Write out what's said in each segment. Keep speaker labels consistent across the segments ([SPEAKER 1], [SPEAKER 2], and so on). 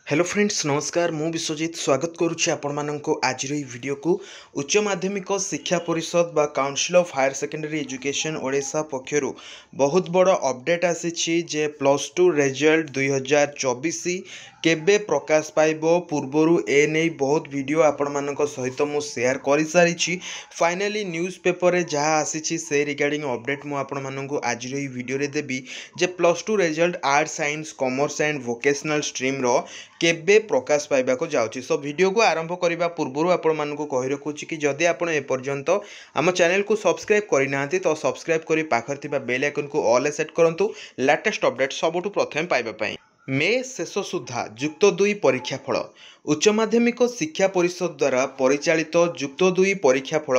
[SPEAKER 1] Hello friends नमस्कार मु विश्वजीत स्वागत करुच्ची आपको आज वीडियो को उच्च माध्यमिक शिक्षा परिषद बा council of higher secondary education Odisha पक्षरु बहुत बड़ अपडेट आसी जे प्लस टू रिजल्ट 2024 केबे प्रकाश पाइबो पूर्वरु ए नै बहुत वीडियो आपण मानक सहित मु शेयर कर सारी फाइनली न्यूज़ पेपर रे जहाँ आसी से रिगार्डिंग अपडेट मु आपण मानक आज वीडियो रे देबी जे plus two result arts science commerce and vocational stream रो केबे प्रकाश पाइबा को जाउची। सो वीडियो को आरंभ करबा पूर्व आपण मानकु कहि रखुची कि जदि आपण ए पर्यंत आम चैनल को सब्सक्राइब करि नाहंती तो सब्सक्राइब करी पाखर थिबा बेल आइकन को ऑल सेट करंतु लेटेस्ट अपडेट सबुठु प्रथम पाइबा पई। मे शेष सुधा जुक्त 2 परीक्षा फल उच्च माध्यमिक शिक्षा परिषद द्वारा परिचालित जुक्त 2 परीक्षा फल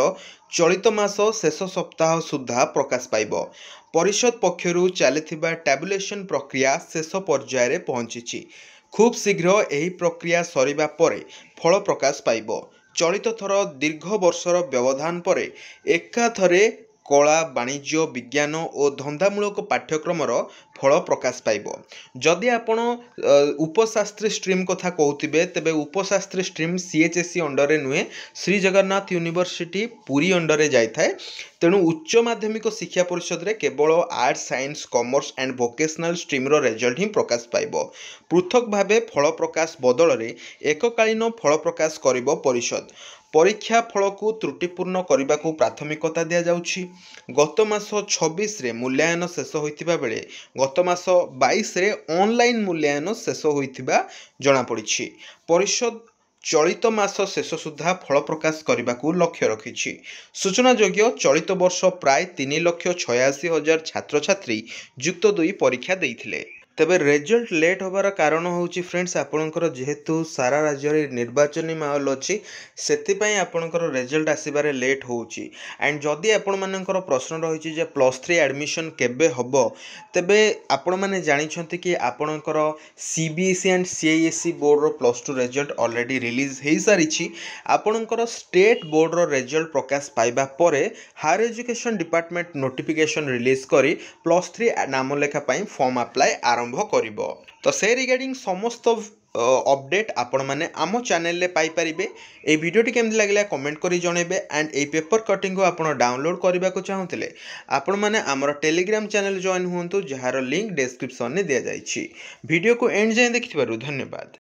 [SPEAKER 1] चलित मास शेष सप्ताह सुधा प्रकाश पाइब। परिषद पक्षरु चलिथिबा टैबुलेशन प्रक्रिया शेष पर्याय रे पहुंची। खूब शीघ्र यही प्रक्रिया सरिबा परे फल प्रकाश पाइब। चलित थर दीर्घ वर्षर व्यवधान परे एकाथरे कला वाणिज्य विज्ञान और धंदामूलक पाठ्यक्रमर फल प्रकाश पाइब। जदि आपण उपशास्त्री स्ट्रीम कथा कहउथिबे तेबे उपशास्त्री स्ट्रीम सीएचएससी अंडर रे नुहे श्री जगन्नाथ यूनिवर्सिटी पुरी अंडर रे जाय थाए। तेणु उच्च माध्यमिक शिक्षा परिषद रे केवल arts science commerce and vocational stream रो रिजल्ट ही प्रकाश पाइब। पृथक भावे फल प्रकाश बदल रे एककालीन फल प्रकाश करिब परिषद। परीक्षा फल को त्रुटिपूर्ण करने को प्राथमिकता दि जाउछि। गत मास 26 रे मूल्यांकन शेष होइतिबा बेले गत मास 22 रे ऑनलाइन मूल्यांकन शेष होइतिबा जणा पड़िछि। परिषद चलित मास शेष सुधा फल प्रकाश करने को लक्ष्य रखिछि। सूचनायोग्य चलित वर्ष प्राय 3,86,000 छात्र छात्री जुक्त 2 परीक्षा देइथिले। तेबे रिजल्ट लेट होबार कारण होउछि फ्रेंड्स आपणकर जेहेतु सारा राज्य रे निर्वाचनी माहौल अछि सेतिपई आपणकर रिजल्ट आसीबारे लेट होउछि। एंड जदि आपण मानकर प्रश्न रहिछि जे प्लस 3 एडमिशन केबे हबो तेबे आपण माने जानि छथि कि आपणकर सीबीएसई एंड सीआईएससी बोर्ड रो प्लस 2 रिजल्ट ऑलरेडी रिलीज हेइ सारिछि। आपणकर स्टेट बोर्ड रो रिजल्ट प्रकाश पाइबा परे higher education department notification release करी प्लस 3 नामलेखा पई फॉर्म अप्लाई आरंभ करिबो। तो से रिगार्डिंग समस्त अपडेट आपण माने आम चैनल ले पाई परिबे। ए वीडियोटी केमति लागला कमेंट करी जणेबे। एंड ए पेपर कटिंग को आपण डाउनलोड करबा को चाहुतले आपण माने हमर टेलीग्राम चैनल जॉइन हुंतु जहार लिंक डिस्क्रिप्शन ने दिया जाइछि। वीडियो को एंड जाय देखिथिबारु धन्यवाद।